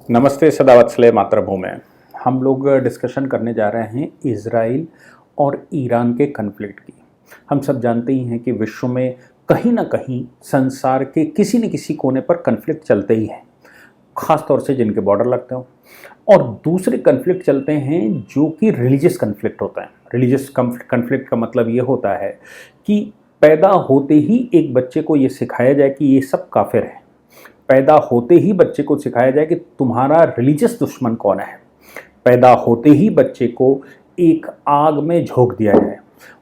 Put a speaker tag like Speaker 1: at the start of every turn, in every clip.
Speaker 1: नमस्ते सदावत्सले मातृभूमि। हम लोग डिस्कशन करने जा रहे हैं इजराइल और ईरान के कन्फ्लिक्ट की। हम सब जानते ही हैं कि विश्व में कहीं ना कहीं संसार के किसी न किसी कोने पर कन्फ्लिक्ट चलते ही हैं, ख़ास तौर से जिनके बॉर्डर लगते हों। और दूसरे कन्फ्लिक्ट चलते हैं जो कि रिलीजियस कन्फ्लिक्ट होता है। रिलीजियस कन्फ्लिक्ट का मतलब ये होता है कि पैदा होते ही एक बच्चे को ये सिखाया जाए कि ये सब काफिर है। पैदा होते ही बच्चे को सिखाया जाए कि तुम्हारा रिलीजियस दुश्मन कौन है। पैदा होते ही बच्चे को एक आग में झोंक दिया जाए।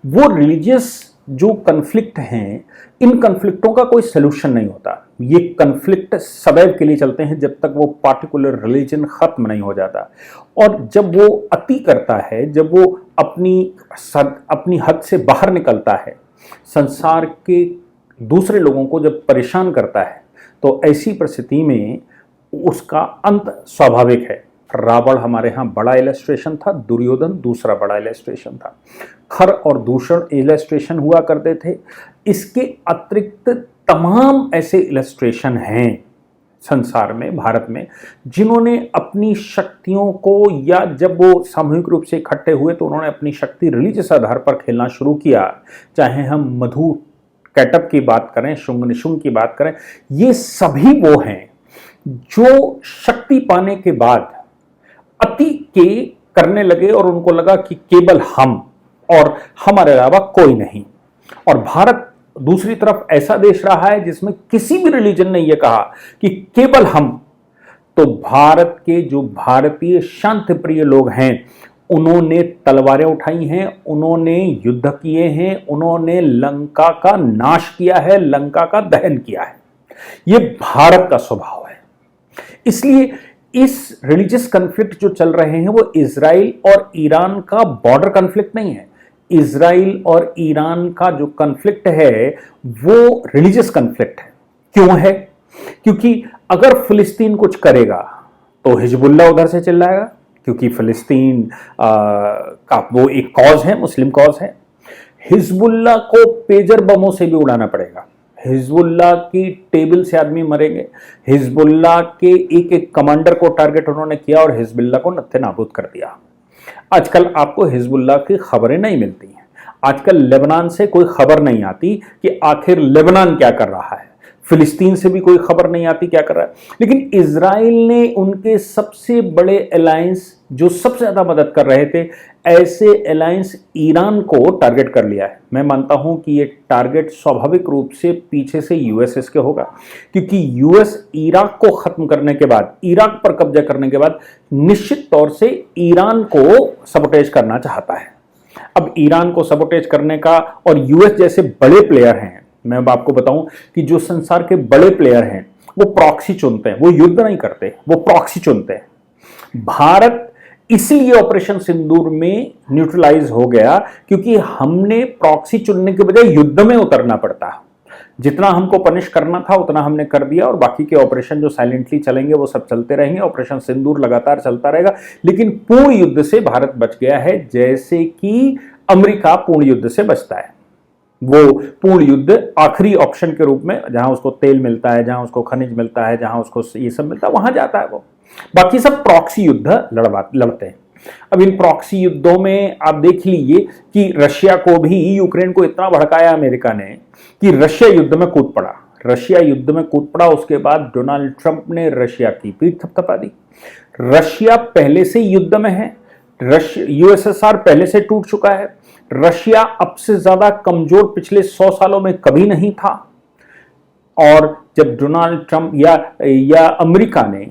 Speaker 1: वो रिलीजियस जो कन्फ्लिक्ट हैं, इन कन्फ्लिक्टों का कोई सलूशन नहीं होता। ये कन्फ्लिक्ट सदैव के लिए चलते हैं जब तक वो पार्टिकुलर रिलीजन खत्म नहीं हो जाता। और जब वो अति करता है, जब वो अपनी हद से बाहर निकलता है, संसार के दूसरे लोगों को जब परेशान करता है, तो ऐसी परिस्थिति में उसका अंत स्वाभाविक है। रावण हमारे यहाँ बड़ा इलस्ट्रेशन था, दुर्योधन दूसरा बड़ा इलस्ट्रेशन था। खर और दूषण इलस्ट्रेशन हुआ करते थे। इसके अतिरिक्त तमाम ऐसे इलस्ट्रेशन हैं संसार में, भारत में, जिन्होंने अपनी शक्तियों को, या जब वो सामूहिक रूप से इकट्ठे हुए तो उन्होंने अपनी शक्ति रिलीजियस आधार पर खेलना शुरू किया। चाहे हम मधु कैटअप की बात करें, शुंग निशुंग की बात करें, ये सभी वो हैं जो शक्ति पाने के बाद अति के करने लगे और उनको लगा कि केवल हम और हमारे अलावा कोई नहीं। और भारत दूसरी तरफ ऐसा देश रहा है जिसमें किसी भी रिलीजन ने यह कहा कि केवल हम। तो भारत के जो भारतीय शांति प्रिय लोग हैं, उन्होंने तलवारें उठाई हैं, उन्होंने युद्ध किए हैं, उन्होंने लंका का नाश किया है, लंका का दहन किया है। ये भारत का स्वभाव है। इसलिए इस रिलीजियस कन्फ्लिक्ट जो चल रहे हैं वो इजराइल और ईरान का बॉर्डर कन्फ्लिक्ट नहीं है। इजराइल और ईरान का जो कन्फ्लिक्ट है वो रिलीजियस कन्फ्लिक्ट है। क्यों है? क्योंकि अगर फिलिस्तीन कुछ करेगा तो हिजबुल्लाह उधर से चिल्लाएगा, क्योंकि फिलिस्तीन का वो एक कॉज है, मुस्लिम कॉज है। हिजबुल्लाह को पेजर बमों से भी उड़ाना पड़ेगा। हिजबुल्लाह की टेबल से आदमी मरेंगे। हिजबुल्लाह के एक एक कमांडर को टारगेट उन्होंने किया और हिजबुल्लाह को नत्थे नाबूद कर दिया। आजकल आपको हिजबुल्लाह की खबरें नहीं मिलती हैं। आजकल लेबनान से कोई खबर नहीं आती कि आखिर लेबनान क्या कर रहा है। फिलिस्तीन से भी कोई खबर नहीं आती क्या कर रहा है। लेकिन इजराइल ने उनके सबसे बड़े अलायंस, जो सबसे ज्यादा मदद कर रहे थे, ऐसे अलायंस ईरान को टारगेट कर लिया है। मैं मानता हूं कि ये टारगेट स्वाभाविक रूप से पीछे से यूएसएस के होगा, क्योंकि यूएस इराक को खत्म करने के बाद, इराक पर कब्जा करने के बाद निश्चित तौर से ईरान को सबोटेज करना चाहता है। अब ईरान को सबोटेज करने का, और यूएस जैसे बड़े प्लेयर हैं, मैं अब आपको बताऊं कि जो संसार के बड़े प्लेयर हैं वो प्रॉक्सी चुनते हैं, वो युद्ध नहीं करते, वो प्रॉक्सी चुनते हैं। भारत इसलिए ऑपरेशन सिंदूर में न्यूट्रलाइज हो गया क्योंकि हमने प्रॉक्सी चुनने के बजाय युद्ध में उतरना पड़ता। जितना हमको पनिश करना था उतना हमने कर दिया, और बाकी के ऑपरेशन जो साइलेंटली चलेंगे वो सब चलते रहेंगे। ऑपरेशन सिंदूर लगातार चलता रहेगा, लेकिन पूर्ण युद्ध से भारत बच गया है, जैसे कि अमेरिका पूर्ण युद्ध से बचता है। वो पूर्ण युद्ध आखिरी ऑप्शन के रूप में, जहां उसको तेल मिलता है, जहां उसको खनिज मिलता है, जहां उसको ये सब मिलता है, वहां जाता है वो। बाकी सब प्रॉक्सी युद्ध लड़ते हैं। अब इन प्रॉक्सी युद्धों में आप देख लीजिए कि रशिया को भी, यूक्रेन को इतना भड़काया अमेरिका ने कि रशिया युद्ध में कूद पड़ा। रशिया युद्ध में कूद पड़ा, उसके बाद डोनाल्ड ट्रंप ने रशिया की पीठ थपथपा दी। रशिया पहले से युद्ध में है, यूएसएसआर पहले से टूट चुका है। रशिया अब से ज्यादा कमजोर पिछले 100 सालों में कभी नहीं था। और जब डोनाल्ड ट्रंप या अमेरिका ने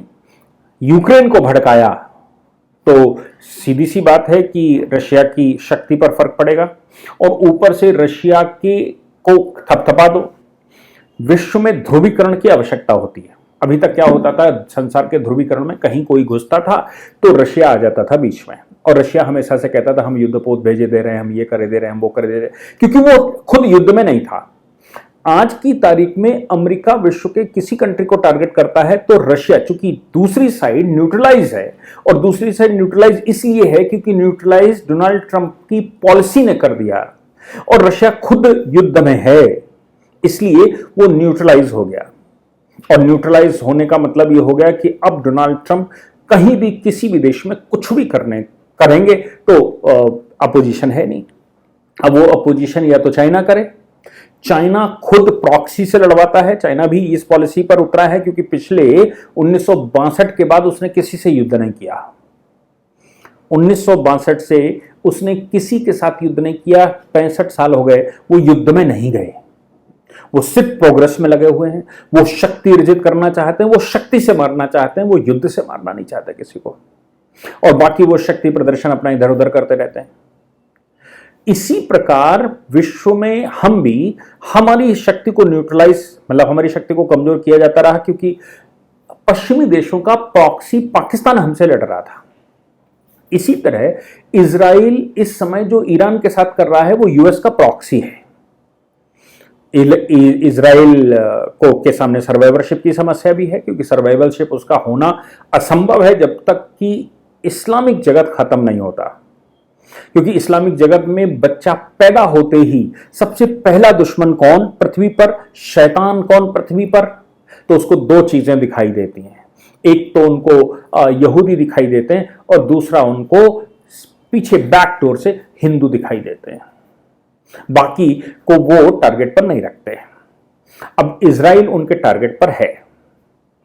Speaker 1: यूक्रेन को भड़काया, तो सीधी सी बात है कि रशिया की शक्ति पर फर्क पड़ेगा, और ऊपर से रशिया को थपथपा दो। विश्व में ध्रुवीकरण की आवश्यकता होती है। अभी तक क्या होता था, संसार के ध्रुवीकरण में कहीं कोई घुसता था तो रशिया आ जाता था बीच में, और रशिया हमेशा से कहता था हम युद्धपोत भेजे दे रहे हैं, हम ये करे दे रहे हैं, हम वो करे दे रहे हैं, क्योंकि वो खुद युद्ध में नहीं था। आज की तारीख में अमेरिका विश्व के किसी कंट्री को टारगेट करता है तो रशिया, चूंकि दूसरी साइड न्यूट्रलाइज है, और दूसरी साइड न्यूट्रलाइज इसलिए है क्योंकि न्यूट्रलाइज डोनाल्ड ट्रंप की पॉलिसी ने कर दिया, और रशिया खुद युद्ध में है, इसलिए वो न्यूट्रलाइज हो गया। और न्यूट्रलाइज होने का मतलब ये हो गया कि अब डोनाल्ड ट्रंप कहीं भी किसी भी देश में कुछ भी करेंगे तो अपोजिशन है नहीं। अब वो अपोजिशन या तो चाइना करे, चाइना खुद प्रॉक्सी से लड़वाता है। चाइना भी इस पॉलिसी पर उतरा है क्योंकि पिछले 1962 के बाद उसने किसी से युद्ध नहीं किया। 1962 से उसने किसी के साथ युद्ध नहीं किया। 65 साल हो गए वो युद्ध में नहीं गए। वो सिर्फ प्रोग्रेस में लगे हुए हैं। वो शक्ति अर्जित करना चाहते हैं, वो शक्ति से मारना चाहते हैं, वो युद्ध से मारना नहीं चाहते किसी को। और बाकी वो शक्ति प्रदर्शन अपना इधर उधर करते रहते हैं। इसी प्रकार विश्व में हम भी हमारी शक्ति को न्यूट्रलाइज, मतलब हमारी शक्ति को कमजोर किया जाता रहा क्योंकि पश्चिमी देशों का प्रॉक्सी पाकिस्तान हमसे लड़ रहा था। इसी तरह इजराइल इस समय जो ईरान के साथ कर रहा है वो यूएस का प्रॉक्सी है। इजराइल को के सामने सर्वाइवरशिप की समस्या भी है क्योंकि सर्वाइवरशिप उसका होना असंभव है जब तक कि इस्लामिक जगत खत्म नहीं होता। क्योंकि इस्लामिक जगत में बच्चा पैदा होते ही सबसे पहला दुश्मन कौन पृथ्वी पर, शैतान कौन पृथ्वी पर, तो उसको दो चीजें दिखाई देती हैं। एक तो उनको यहूदी दिखाई देते हैं और दूसरा उनको पीछे बैक डोर से हिंदू दिखाई देते हैं। बाकी को वो टारगेट पर नहीं रखते। अब इजराइल उनके टारगेट पर है।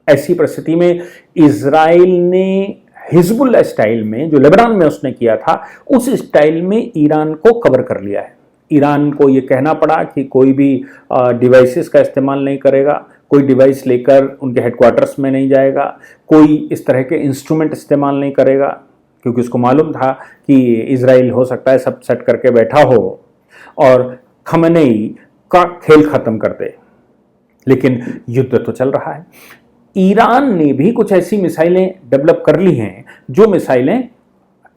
Speaker 1: ऐसी परिस्थिति में इजराइल ने हिजबुल्लाह स्टाइल में, जो लेबनान में उसने किया था, उस स्टाइल में ईरान को कवर कर लिया है। ईरान को यह कहना पड़ा कि कोई भी डिवाइसेस का इस्तेमाल नहीं करेगा, कोई डिवाइस लेकर उनके हेडक्वार्टर्स में नहीं जाएगा, कोई इस तरह के इंस्ट्रूमेंट इस्तेमाल नहीं करेगा, क्योंकि उसको मालूम था कि इजराइल हो सकता है सब सेट करके बैठा हो और खमेनेई का खेल खत्म कर दे। लेकिन युद्ध तो चल रहा है। ईरान ने भी कुछ ऐसी मिसाइलें डेवलप कर ली हैं जो मिसाइलें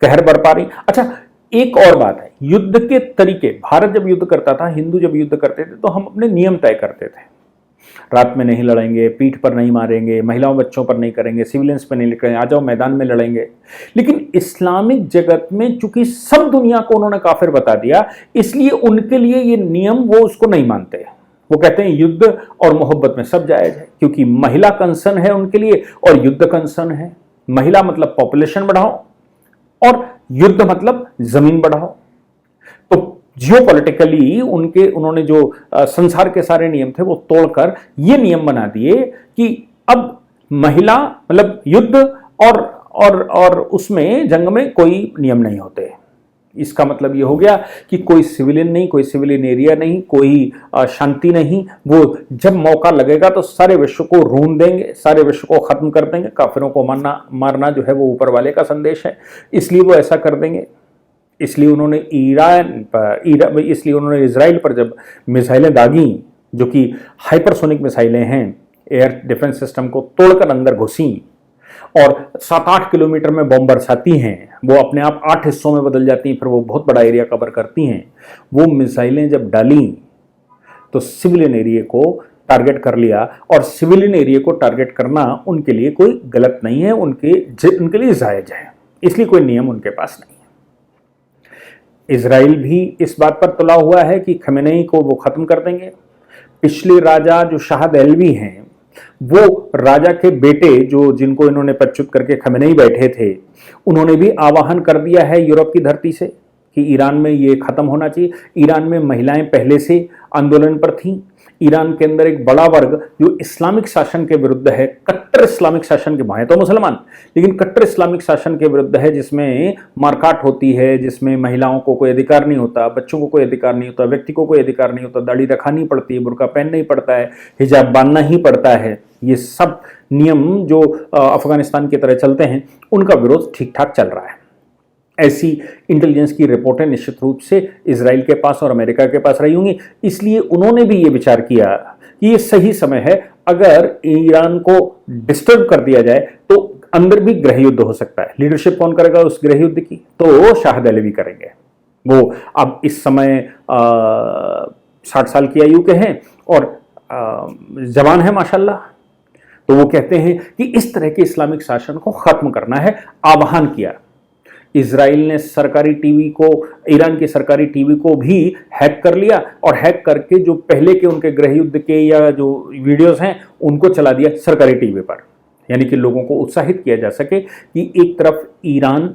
Speaker 1: कहर बरपा रही। अच्छा, एक और बात है, युद्ध के तरीके। भारत जब युद्ध करता था, हिंदू जब युद्ध करते थे, तो हम अपने नियम तय करते थे। रात में नहीं लड़ेंगे, पीठ पर नहीं मारेंगे, महिलाओं बच्चों पर नहीं करेंगे, सिविलियंस पर नहीं करेंगे, आ जाओ मैदान में लड़ेंगे। लेकिन इस्लामिक जगत में चूंकि सब दुनिया को उन्होंने काफिर बता दिया, इसलिए उनके लिए ये नियम वो उसको नहीं मानते। वो कहते हैं युद्ध और मोहब्बत में सब जायज है, क्योंकि महिला कंसर्न है उनके लिए और युद्ध कंसर्न है। महिला मतलब पॉपुलेशन बढ़ाओ और युद्ध मतलब जमीन बढ़ाओ। तो जियोपॉलिटिकली उन्होंने जो संसार के सारे नियम थे वो तोड़कर ये नियम बना दिए कि अब महिला मतलब युद्ध और उसमें जंग में कोई नियम नहीं होते। इसका मतलब ये हो गया कि कोई सिविलियन नहीं, कोई सिविलियन एरिया नहीं, कोई शांति नहीं। वो जब मौका लगेगा तो सारे विश्व को रूंध देंगे, सारे विश्व को खत्म कर देंगे। काफिरों को मारना जो है वो ऊपर वाले का संदेश है, इसलिए वो ऐसा कर देंगे। इसलिए उन्होंने इजराइल पर जब मिसाइलें दागी, जो कि हाइपरसोनिक मिसाइलें हैं, एयर डिफेंस सिस्टम को तोड़कर अंदर घुसी और 7-8 किलोमीटर में बम बरसाती हैं, वो अपने आप 8 हिस्सों में बदल जाती हैं, फिर वो बहुत बड़ा एरिया कवर करती हैं। वो मिसाइलें जब डाली तो सिविलियन एरिया को टारगेट कर लिया, और सिविलियन एरिया को टारगेट करना उनके लिए कोई गलत नहीं है, उनके लिए जायज है। इसलिए कोई नियम उनके पास नहीं है। इजराइल भी इस बात पर तुला हुआ है कि खमेनेई को वो खत्म कर देंगे। पिछले राजा जो शाह दहलवी हैं, वो राजा के बेटे जो जिनको इन्होंने पदच्युत करके खमेनेई बैठे थे, उन्होंने भी आह्वान कर दिया है यूरोप की धरती से कि ईरान में ये खत्म होना चाहिए। ईरान में महिलाएं पहले से आंदोलन पर थीं। ईरान के अंदर एक बड़ा वर्ग जो इस्लामिक शासन के विरुद्ध है, कट्टर इस्लामिक शासन के, भाई तो मुसलमान, लेकिन कट्टर इस्लामिक शासन के विरुद्ध है, जिसमें मारकाट होती है, जिसमें महिलाओं को कोई अधिकार नहीं होता, बच्चों को कोई अधिकार नहीं होता, व्यक्ति को कोई अधिकार नहीं होता, दाढ़ी रखानी पड़ती है, बुर्का पहनना ही पड़ता है, हिजाब बांधना ही पड़ता है। ये सब नियम जो अफगानिस्तान की तरह चलते हैं, उनका विरोध ठीक ठाक चल रहा है। ऐसी इंटेलिजेंस की रिपोर्टें निश्चित रूप से इजराइल के पास और अमेरिका के पास रही होंगी। इसलिए उन्होंने भी ये विचार किया कि ये सही समय है, अगर ईरान को डिस्टर्ब कर दिया जाए तो अंदर भी गृह युद्ध हो सकता है। लीडरशिप कौन करेगा उस गृह युद्ध की? तो शाह दहलवी करेंगे। वो अब इस समय 60 साल की आयु के हैं और जवान है माशाल्लाह। तो वो कहते हैं कि इस तरह के इस्लामिक शासन को खत्म करना है, आह्वान किया। इजराइल ने सरकारी टीवी को, ईरान की सरकारी टीवी को भी हैक कर लिया और हैक करके जो पहले के उनके गृह युद्ध के या जो वीडियोस हैं उनको चला दिया सरकारी टीवी पर, यानी कि लोगों को उत्साहित किया जा सके कि एक तरफ ईरान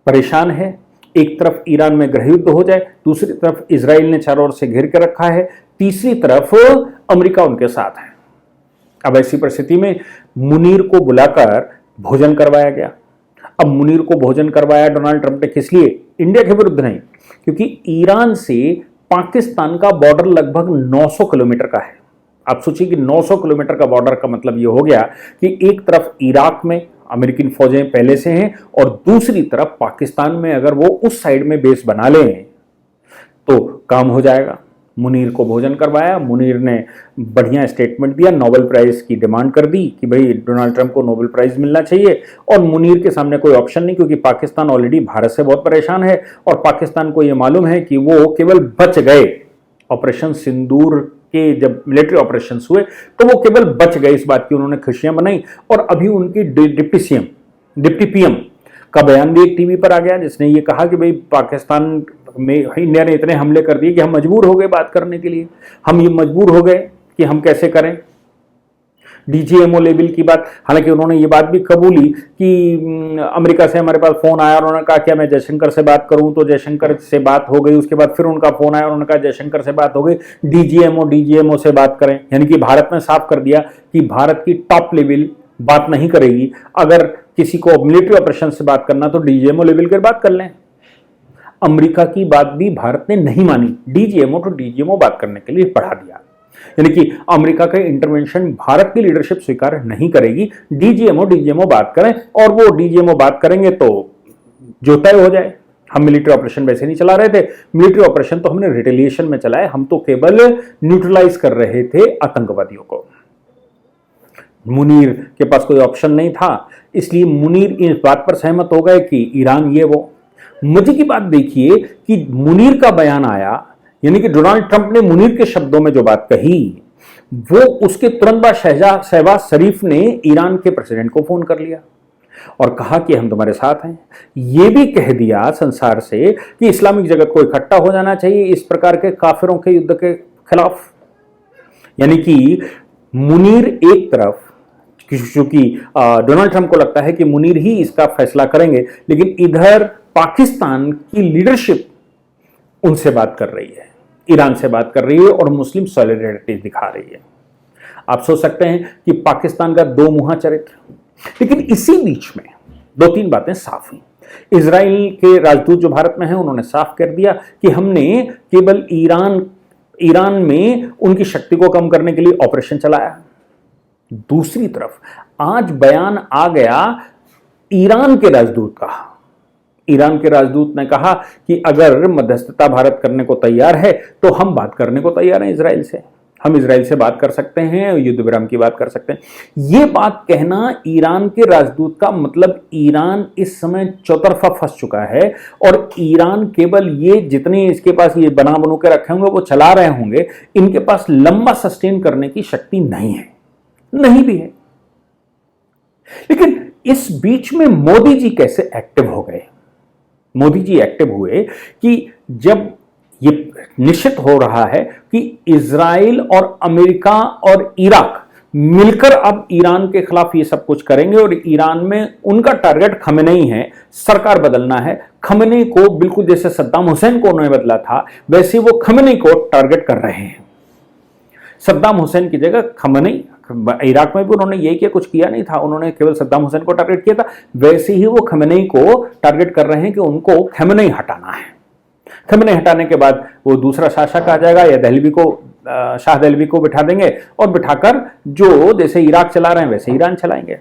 Speaker 1: परेशान है, एक तरफ ईरान में गृह युद्ध हो जाए, दूसरी तरफ इजराइल ने चारों ओर से घेर कर रखा है, तीसरी तरफ अमेरिका उनके साथ है। अब ऐसी परिस्थिति में मुनीर को बुलाकर भोजन करवाया गया। अब मुनीर को भोजन करवाया डोनाल्ड ट्रंप ने, किस लिए? इंडिया के विरुद्ध नहीं, क्योंकि ईरान से पाकिस्तान का बॉर्डर लगभग 900 किलोमीटर का है। आप सोचिए कि 900 किलोमीटर का बॉर्डर का मतलब यह हो गया कि एक तरफ इराक में अमेरिकी फौजें पहले से हैं और दूसरी तरफ पाकिस्तान में अगर वो उस साइड में बेस बना लें तो काम हो जाएगा। मुनीर को भोजन करवाया, मुनीर ने बढ़िया स्टेटमेंट दिया, नोबेल प्राइज की डिमांड कर दी कि भाई डोनाल्ड ट्रंप को नोबेल प्राइज मिलना चाहिए। और मुनीर के सामने कोई ऑप्शन नहीं, क्योंकि पाकिस्तान ऑलरेडी भारत से बहुत परेशान है और पाकिस्तान को यह मालूम है कि वो केवल बच गए ऑपरेशन सिंदूर के, जब मिलिट्री ऑपरेशंस हुए तो वो केवल बच गए, इस बात की उन्होंने खुशियां मनाई। और अभी उनकी डिप्टी पीएम का बयान भी एक टीवी पर आ गया जिसने ये कहा कि भाई पाकिस्तान में इंडिया ने इतने हमले कर दिए कि हम मजबूर हो गए बात करने के लिए, हम ये मजबूर हो गए कि हम कैसे करें डीजीएमओ लेवल की बात। हालांकि उन्होंने ये बात भी कबूली कि अमेरिका से हमारे पास फोन आया और उन्होंने कहा क्या मैं जयशंकर से बात करूं, तो जयशंकर से बात हो गई। उसके बाद फिर उनका फोन आया और उन्होंने कहा जयशंकर से बात हो गई, डीजीएमओ से बात करें। यानी कि भारत ने साफ कर दिया कि भारत की टॉप लेवल बात नहीं करेगी, अगर किसी को मिलिट्री ऑपरेशन से बात करना तो डीजीएमओ लेवल की बात कर लें। अमेरिका की बात भी भारत ने नहीं मानी, डीजीएमओ तो डीजीएमओ बात करने के लिए बढ़ा दिया। यानी कि अमेरिका का इंटरवेंशन भारत की लीडरशिप स्वीकार नहीं करेगी, डीजीएमओ बात करें और वो डीजीएमओ बात करेंगे तो जो तय हो जाए। हम मिलिट्री ऑपरेशन वैसे नहीं चला रहे थे, मिलिट्री ऑपरेशन तो हमने रिटेलिएशन में चलाए, हम तो केवल न्यूट्रलाइज कर रहे थे आतंकवादियों को। मुनीर के पास कोई ऑप्शन नहीं था, इसलिए मुनीर इस बात पर सहमत हो गए कि ईरान ये वो। मजे की बात देखिए कि मुनीर का बयान आया, यानी कि डोनाल्ड ट्रंप ने मुनीर के शब्दों में जो बात कही वो उसके तुरंत बाद शहबाज शरीफ ने ईरान के प्रेसिडेंट को फोन कर लिया और कहा कि हम तुम्हारे साथ हैं। यह भी कह दिया संसार से कि इस्लामिक जगत को इकट्ठा हो जाना चाहिए इस प्रकार के काफिरों के युद्ध के खिलाफ। यानी कि मुनीर एक तरफ, क्योंकि डोनाल्ड ट्रंप को लगता है कि मुनीर ही इसका फैसला करेंगे, लेकिन इधर पाकिस्तान की लीडरशिप उनसे बात कर रही है, ईरान से बात कर रही है और मुस्लिम सॉलिडेरिटी दिखा रही है। आप सोच सकते हैं कि पाकिस्तान का दो मुहा चरित्र। लेकिन इसी बीच में दो तीन बातें साफ हुई। इजराइल के राजदूत जो भारत में हैं उन्होंने साफ कर दिया कि हमने केवल ईरान में उनकी शक्ति को कम करने के लिए ऑपरेशन चलाया। दूसरी तरफ आज बयान आ गया ईरान के राजदूत का। ईरान के राजदूत ने कहा कि अगर मध्यस्थता भारत करने को तैयार है तो हम बात करने को तैयार हैं इजराइल से, हम इजराइल से बात कर सकते हैं, युद्ध विराम की बात कर सकते हैं। यह बात कहना ईरान के राजदूत का मतलब ईरान इस समय चौतरफा फंस चुका है और ईरान केवल ये जितने इसके पास ये बना बनू के रखे होंगे वो चला रहे होंगे, इनके पास लंबा सस्टेन करने की शक्ति नहीं है, नहीं भी है। लेकिन इस बीच में मोदी जी कैसे एक्टिव हो गए? मोदी जी एक्टिव हुए कि जब ये निश्चित हो रहा है कि इजराइल और अमेरिका और इराक मिलकर अब ईरान के खिलाफ ये सब कुछ करेंगे और ईरान में उनका टारगेट खमेनेई है, सरकार बदलना है। खमेनेई को बिल्कुल जैसे सद्दाम हुसैन को उन्होंने बदला था वैसे वो खमेनेई को टारगेट कर रहे हैं। सद्दाम हुसैन की जगह खमेनेई, इराक में भी उन्होंने यही किया, कुछ किया नहीं था, उन्होंने केवल सद्दाम हुसैन को टारगेट किया था। वैसे ही वो खमेनेई को टारगेट कर रहे हैं कि उनको खमेनेई हटाना है। खमेनेई हटाने के बाद वो दूसरा शासक आ जाएगा या शाह दहलवी को बिठा देंगे और बिठाकर जो जैसे इराक चला रहे हैं वैसे ईरान चलाएंगे।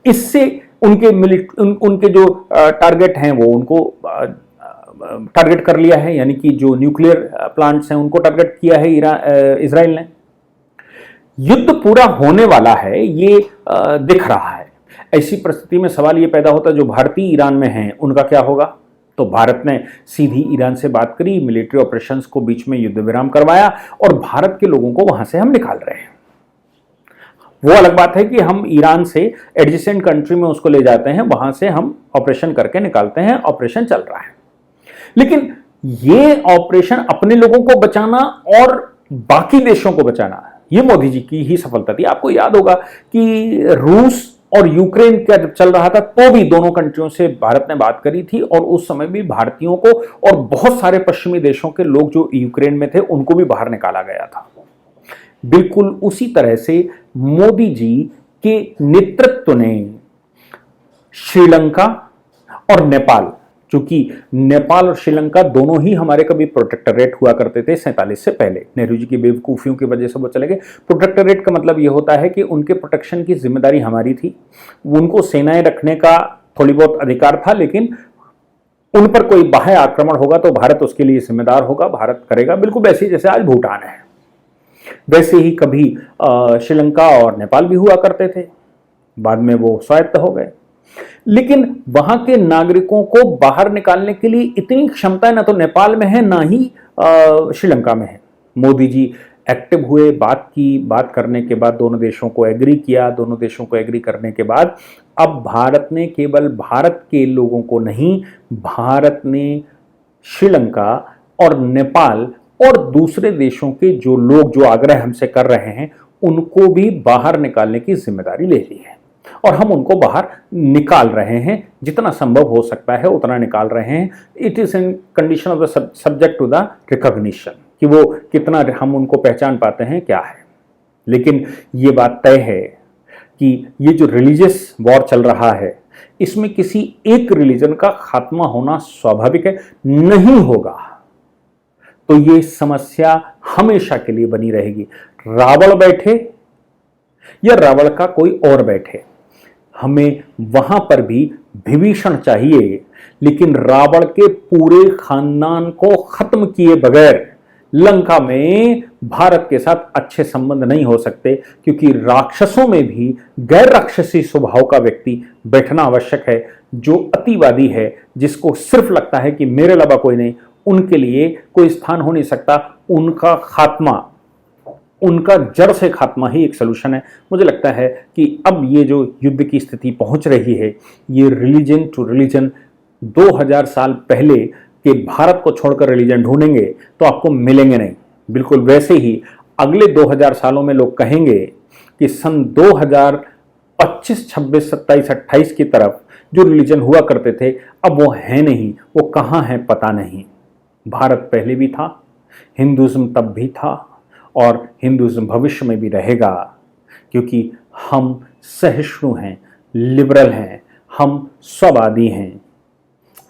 Speaker 1: इससे उनके जो टारगेट हैं वो उनको टारगेट कर लिया है, यानी कि जो न्यूक्लियर प्लांट्स हैं उनको टारगेट किया है इजराइल ने। युद्ध पूरा होने वाला है ये दिख रहा है। ऐसी परिस्थिति में सवाल ये पैदा होता है जो भारतीय ईरान में हैं उनका क्या होगा? तो भारत ने सीधी ईरान से बात करी, मिलिट्री ऑपरेशंस को बीच में युद्ध विराम करवाया और भारत के लोगों को वहां से हम निकाल रहे हैं। वो अलग बात है कि हम ईरान से एडजेसेंट कंट्री में उसको ले जाते हैं, वहां से हम ऑपरेशन करके निकालते हैं, ऑपरेशन चल रहा है। लेकिन ये ऑपरेशन अपने लोगों को बचाना और बाकी देशों को बचाना, ये मोदी जी की ही सफलता थी। आपको याद होगा कि रूस और यूक्रेन का जब चल रहा था तो भी दोनों कंट्रियों से भारत ने बात करी थी, और उस समय भी भारतीयों को और बहुत सारे पश्चिमी देशों के लोग जो यूक्रेन में थे उनको भी बाहर निकाला गया था। बिल्कुल उसी तरह से मोदी जी के नेतृत्व ने श्रीलंका और नेपाल, क्योंकि नेपाल और श्रीलंका दोनों ही हमारे कभी प्रोटेक्टोरेट हुआ करते थे 47 से पहले, नेहरू जी की बेवकूफ़ियों की वजह से वो चले गए। प्रोटेक्टोरेट का मतलब ये होता है कि उनके प्रोटेक्शन की जिम्मेदारी हमारी थी, उनको सेनाएं रखने का थोड़ी बहुत अधिकार था, लेकिन उन पर कोई बाह्य आक्रमण होगा तो भारत उसके लिए जिम्मेदार होगा, भारत करेगा। बिल्कुल वैसे ही जैसे आज भूटान है, वैसे ही कभी श्रीलंका और नेपाल भी हुआ करते थे, बाद में वो स्वायत्त हो गए। लेकिन वहां के नागरिकों को बाहर निकालने के लिए इतनी क्षमता ना तो नेपाल में है ना ही श्रीलंका में है। मोदी जी एक्टिव हुए, बात करने के बाद दोनों देशों को एग्री किया, दोनों देशों को एग्री करने के बाद अब भारत ने केवल भारत के लोगों को नहीं, भारत ने श्रीलंका और नेपाल और दूसरे देशों के जो लोग जो आग्रह हमसे कर रहे हैं उनको भी बाहर निकालने की जिम्मेदारी ले ली है, और हम उनको बाहर निकाल रहे हैं, जितना संभव हो सकता है उतना निकाल रहे हैं। It is in condition of the subject to the recognition, कि वो कितना हम उनको पहचान पाते हैं क्या है। लेकिन ये बात तय है कि ये जो रिलीजियस वॉर चल रहा है, इसमें किसी एक रिलीजन का खात्मा होना स्वाभाविक है, नहीं होगा तो ये समस्या हमेशा के लिए बनी रहेगी। रावण बैठे या रावण का कोई और बैठे, हमें वहां पर भी विभीषण चाहिए, लेकिन रावण के पूरे खानदान को खत्म किए बगैर लंका में भारत के साथ अच्छे संबंध नहीं हो सकते, क्योंकि राक्षसों में भी गैर राक्षसी स्वभाव का व्यक्ति बैठना आवश्यक है, जो अतिवादी है, जिसको सिर्फ लगता है कि मेरे अलावा कोई नहीं, उनके लिए कोई स्थान हो नहीं सकता। उनका खात्मा, उनका जड़ से खात्मा ही एक सलूशन है। मुझे लगता है कि अब ये जो युद्ध की स्थिति पहुंच रही है, ये रिलीजन टू रिलीजन 2000 साल पहले के भारत को छोड़कर रिलीजन ढूंढेंगे तो आपको मिलेंगे नहीं। बिल्कुल वैसे ही अगले 2000 सालों में लोग कहेंगे कि सन 2025, 26, 27, 28 की तरफ जो रिलीजन हुआ करते थे अब वो है नहीं, वो कहाँ हैं पता नहीं। भारत पहले भी था, हिंदुज़्म तब भी था, और हिंदुज़्म भविष्य में भी रहेगा, क्योंकि हम सहिष्णु हैं, लिबरल हैं, हम स्ववादी हैं,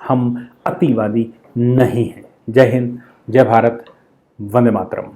Speaker 1: हम अतिवादी नहीं हैं। जय हिंद, जय भारत, वंदे मातरम।